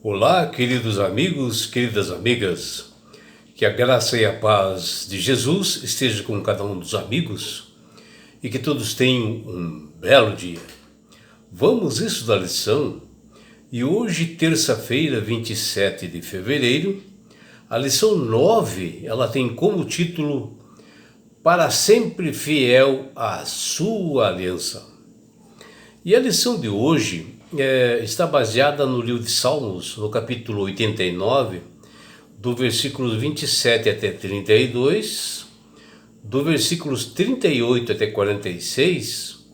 Olá, queridos amigos, queridas amigas, que a graça e a paz de Jesus esteja com cada um dos amigos e que todos tenham um belo dia. Vamos estudar a lição e hoje, terça-feira, 27 de fevereiro, a lição 9, ela tem como título Para sempre fiel à sua aliança. E a lição de hoje está baseada no livro de Salmos, no capítulo 89, do versículos 27 até 32, do versículos 38 até 46,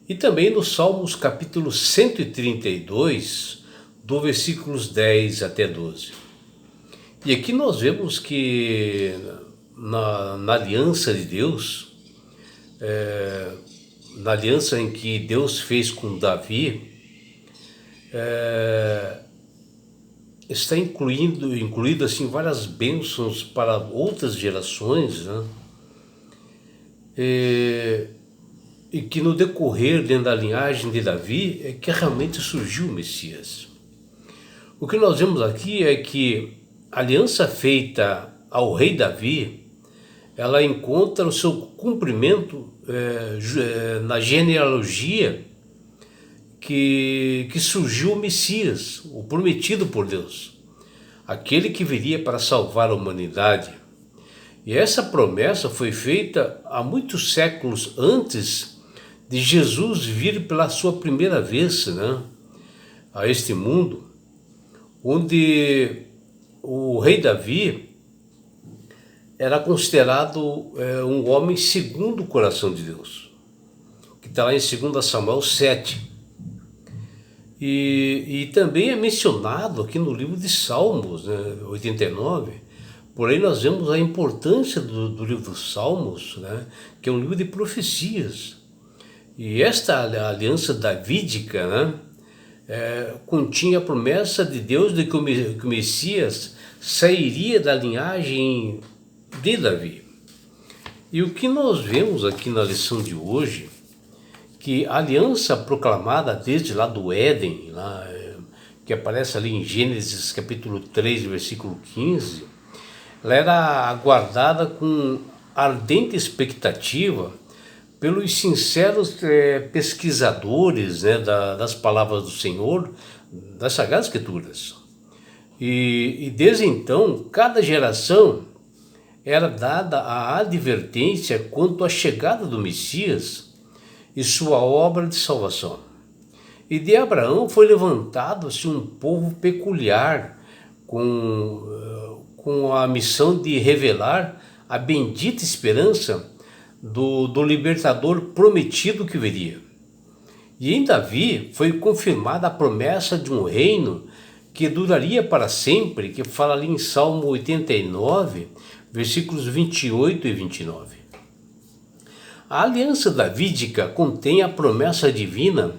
e também no Salmos capítulo 132, do versículos 10 até 12. E aqui nós vemos que na aliança de Deus, na aliança em que Deus fez com Davi, está incluído assim várias bênçãos para outras gerações, né? E que no decorrer dentro da linhagem de Davi é que realmente surgiu o Messias. O que nós vemos aqui é que a aliança feita ao rei Davi, ela encontra o seu cumprimento na genealogia que surgiu o Messias, o prometido por Deus, aquele que viria para salvar a humanidade. E essa promessa foi feita há muitos séculos antes de Jesus vir pela sua primeira vez, né, a este mundo, onde o rei Davi era considerado um homem segundo o coração de Deus, que está lá em 2 Samuel 7. E também é mencionado aqui no livro de Salmos, né, 89, porém nós vemos a importância do livro dos Salmos, né, que é um livro de profecias. E esta aliança davídica, né, continha a promessa de Deus de que o Messias sairia da linhagem de Davi. E o que nós vemos aqui na lição de hoje, que a aliança proclamada desde lá do Éden, que aparece ali em Gênesis capítulo 3, versículo 15, ela era aguardada com ardente expectativa pelos sinceros pesquisadores, né, das palavras do Senhor, das Sagradas Escrituras. E desde então, cada geração era dada a advertência quanto à chegada do Messias e sua obra de salvação. E de Abraão foi levantado-se um povo peculiar com a missão de revelar a bendita esperança do libertador prometido que viria. E em Davi foi confirmada a promessa de um reino que duraria para sempre, que fala ali em Salmo 89, versículos 28 e 29. A aliança davídica contém a promessa divina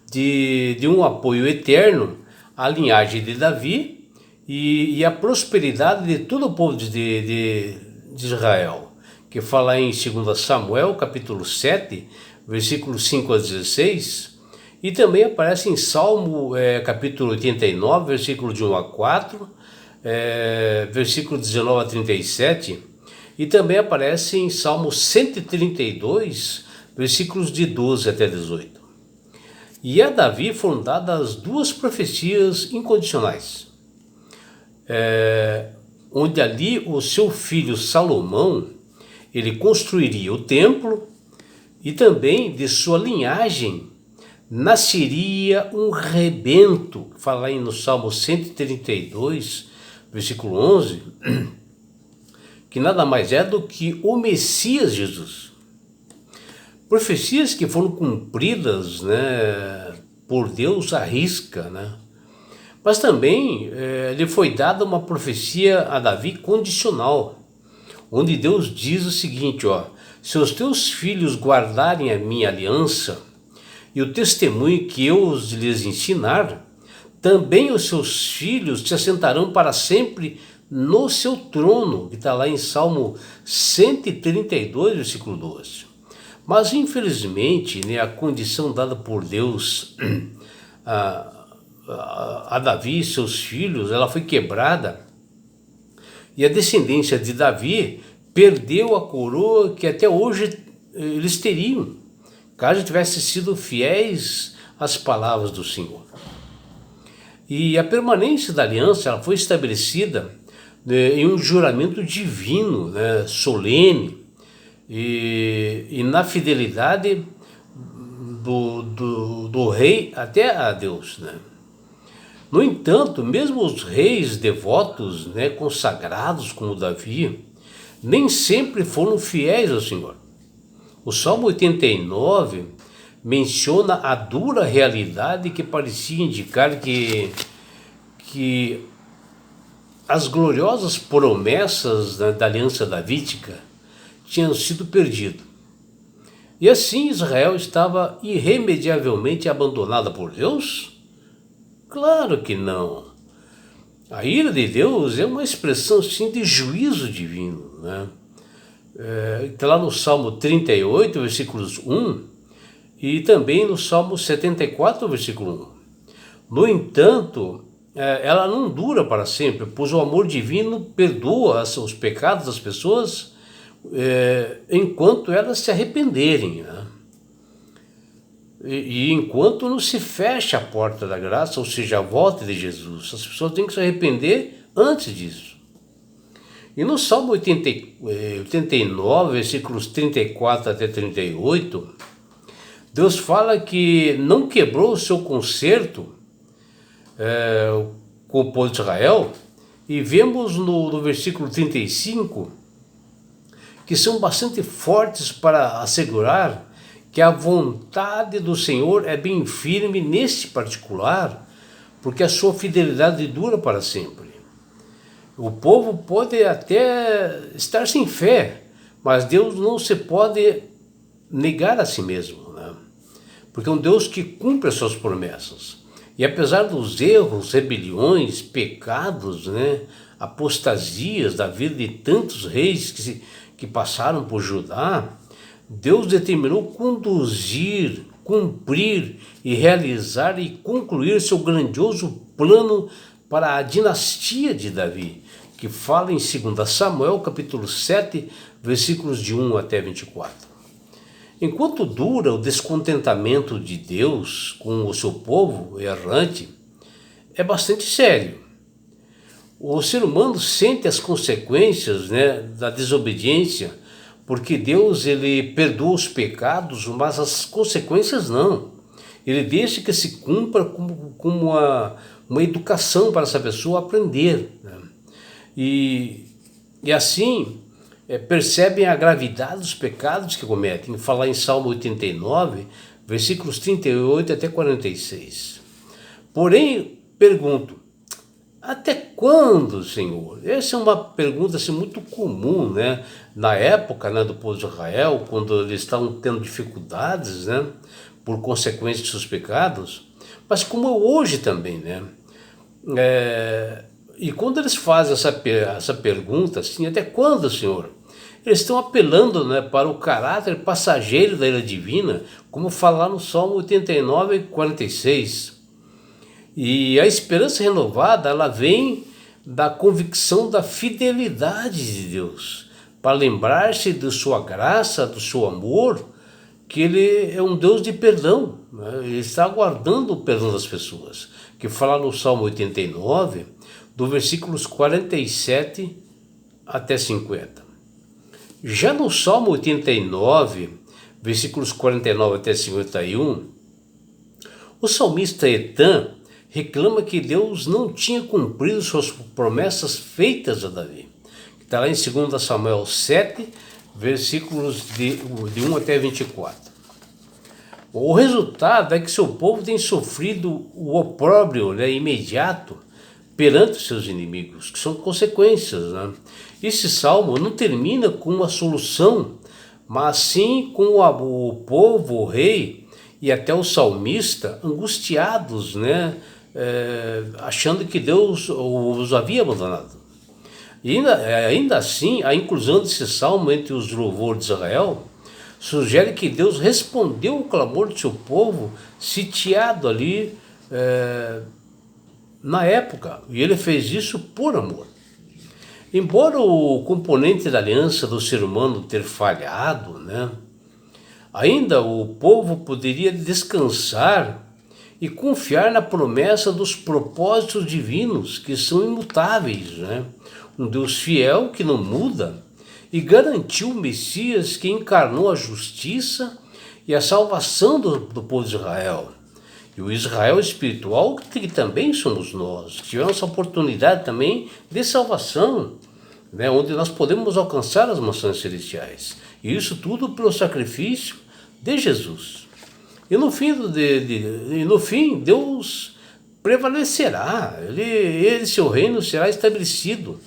de um apoio eterno à linhagem de Davi e a prosperidade de todo o povo de Israel, que fala em 2 Samuel, capítulo 7, versículos 5 a 16, e também aparece em Salmo, capítulo 89, versículo de 1 a 4, versículo 19 a 37, e também aparece em Salmo 132, versículos de 12 até 18. E a Davi foram dadas duas profecias incondicionais, onde ali o seu filho Salomão, ele construiria o templo, e também de sua linhagem nasceria um rebento, que fala aí no Salmo 132, versículo 11, que nada mais é do que o Messias Jesus. Profecias que foram cumpridas, né, por Deus à risca, né? Mas também lhe foi dada uma profecia a Davi condicional, onde Deus diz o seguinte, se os teus filhos guardarem a minha aliança e o testemunho que eu lhes ensinar, também os seus filhos te assentarão para sempre no seu trono, que está lá em Salmo 132, versículo 12. Mas infelizmente, né, a condição dada por Deus a Davi e seus filhos, ela foi quebrada, e a descendência de Davi perdeu a coroa que até hoje eles teriam, caso tivessem sido fiéis às palavras do Senhor. E a permanência da aliança, ela foi estabelecida, né, em um juramento divino, né, solene, e na fidelidade do rei até a Deus, né? No entanto, mesmo os reis devotos, né, consagrados como Davi, nem sempre foram fiéis ao Senhor. O Salmo 89 menciona a dura realidade que parecia indicar que as gloriosas promessas da aliança davídica tinham sido perdidas. E assim Israel estava irremediavelmente abandonada por Deus? Claro que não. A ira de Deus é uma expressão sim de juízo divino, né? Está lá no Salmo 38, versículos 1, e também no Salmo 74, versículo 1. No entanto, ela não dura para sempre, pois o amor divino perdoa os pecados das pessoas enquanto elas se arrependerem, né? E enquanto não se fecha a porta da graça, ou seja, a volta de Jesus, as pessoas têm que se arrepender antes disso. E no Salmo 89, versículos 34 até 38, Deus fala que não quebrou o seu concerto com o povo de Israel, e vemos no versículo 35 que são bastante fortes para assegurar que a vontade do Senhor é bem firme nesse particular, porque a sua fidelidade dura para sempre. O povo pode até estar sem fé, mas Deus não se pode negar a si mesmo, né? Porque é um Deus que cumpre as suas promessas. E apesar dos erros, rebeliões, pecados, né, apostasias da vida de tantos reis que passaram por Judá, Deus determinou conduzir, cumprir e realizar e concluir seu grandioso plano para a dinastia de Davi, que fala em 2 Samuel, capítulo 7, versículos de 1 até 24. Enquanto dura o descontentamento de Deus com o seu povo errante, é bastante sério. O ser humano sente as consequências, né, da desobediência, porque Deus ele perdoa os pecados, mas as consequências não. Ele deixa que se cumpra como uma educação para essa pessoa aprender, né? E assim percebem a gravidade dos pecados que cometem. Falar em Salmo 89, versículos 38 até 46. Porém, pergunto, até quando, Senhor? Essa é uma pergunta assim, muito comum, né? Na época, né, do povo de Israel, quando eles estavam tendo dificuldades, né, por consequência de seus pecados, mas como hoje também, né? E quando eles fazem essa pergunta, assim, até quando, Senhor? Eles estão apelando, né, para o caráter passageiro da ira divina, como falar no Salmo 89, 46. E a esperança renovada, ela vem da convicção da fidelidade de Deus, para lembrar-se de sua graça, do seu amor, que ele é um Deus de perdão, né? Ele está aguardando o perdão das pessoas, que fala no Salmo 89, do versículos 47 até 50. Já no Salmo 89, versículos 49 até 51, o salmista Etã reclama que Deus não tinha cumprido suas promessas feitas a Davi. Está lá em 2 Samuel 7, versículos de 1 até 24. O resultado é que seu povo tem sofrido o opróbrio, né, imediato perante seus inimigos, que são consequências, né? Esse salmo não termina com uma solução, mas sim com o povo, o rei e até o salmista angustiados, né? Achando que Deus os havia abandonado. E ainda assim, a inclusão desse salmo entre os louvores de Israel sugere que Deus respondeu o clamor do seu povo sitiado ali na época, e ele fez isso por amor. Embora o componente da aliança do ser humano ter falhado, né, ainda o povo poderia descansar e confiar na promessa dos propósitos divinos, que são imutáveis, né? Um Deus fiel que não muda e garantiu o Messias que encarnou a justiça e a salvação do povo de Israel. E o Israel espiritual, que também somos nós, que tivemos essa oportunidade também de salvação, né? Onde nós podemos alcançar as maçãs celestiais. E isso tudo pelo sacrifício de Jesus. E no fim, Deus prevalecerá, seu reino será estabelecido,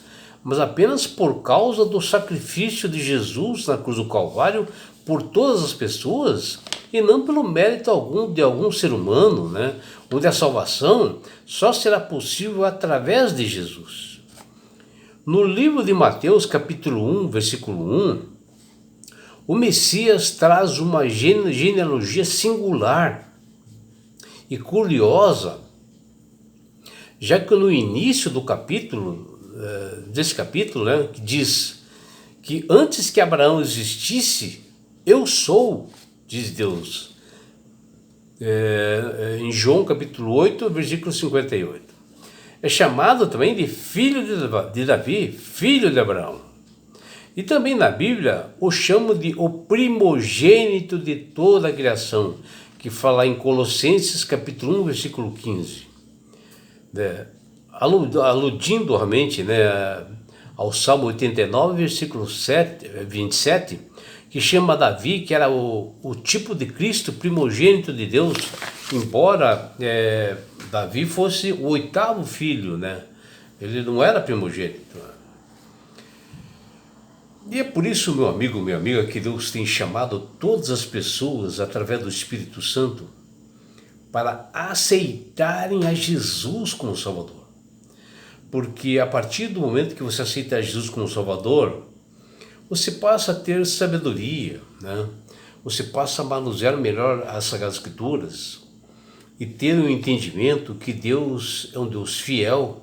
mas apenas por causa do sacrifício de Jesus na cruz do Calvário por todas as pessoas, e não pelo mérito de algum ser humano, né? Onde a salvação só será possível através de Jesus. No livro de Mateus, capítulo 1, versículo 1, o Messias traz uma genealogia singular e curiosa, já que no início do desse capítulo, né, que diz que antes que Abraão existisse, eu sou, diz Deus, em João capítulo 8, versículo 58. É chamado também de filho de Davi, filho de Abraão. E também na Bíblia o chamam de o primogênito de toda a criação, que fala em Colossenses capítulo 1, versículo 15. Aludindo realmente, né, ao Salmo 89, versículo 27, que chama Davi, que era o tipo de Cristo, primogênito de Deus, embora Davi fosse o 8º filho, né? Ele não era primogênito. E é por isso, meu amigo, minha amiga, que Deus tem chamado todas as pessoas, através do Espírito Santo, para aceitarem a Jesus como Salvador. Porque a partir do momento que você aceita Jesus como Salvador, você passa a ter sabedoria, né? Você passa a manusear melhor as Sagradas Escrituras e ter um entendimento que Deus é um Deus fiel,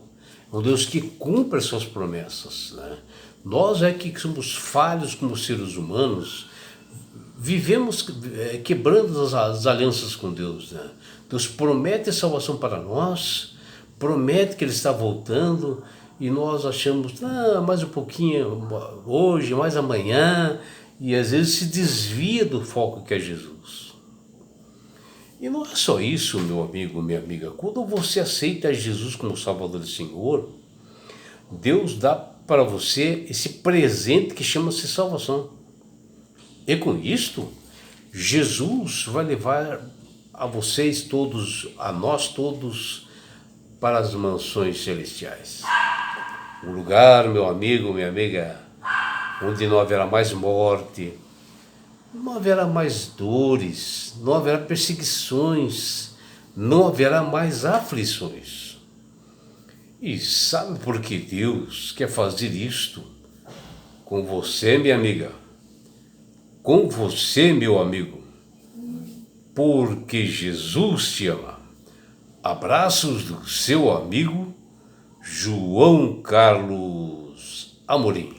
um Deus que cumpre as suas promessas, né? Nós que somos falhos como seres humanos, vivemos quebrando as alianças com Deus, né? Deus promete a salvação para nós, promete que Ele está voltando, e nós achamos, mais um pouquinho hoje, mais amanhã, e às vezes se desvia do foco que é Jesus. E não é só isso, meu amigo, minha amiga. Quando você aceita Jesus como Salvador e Senhor, Deus dá para você esse presente que chama-se salvação. E com isto, Jesus vai levar a vocês todos, a nós todos, para as mansões celestiais. Um lugar, meu amigo, minha amiga, onde não haverá mais morte, não haverá mais dores, não haverá perseguições, não haverá mais aflições. E sabe por que Deus quer fazer isto com você, minha amiga? Com você, meu amigo? Porque Jesus te ama. Abraços do seu amigo João Carlos Amorim.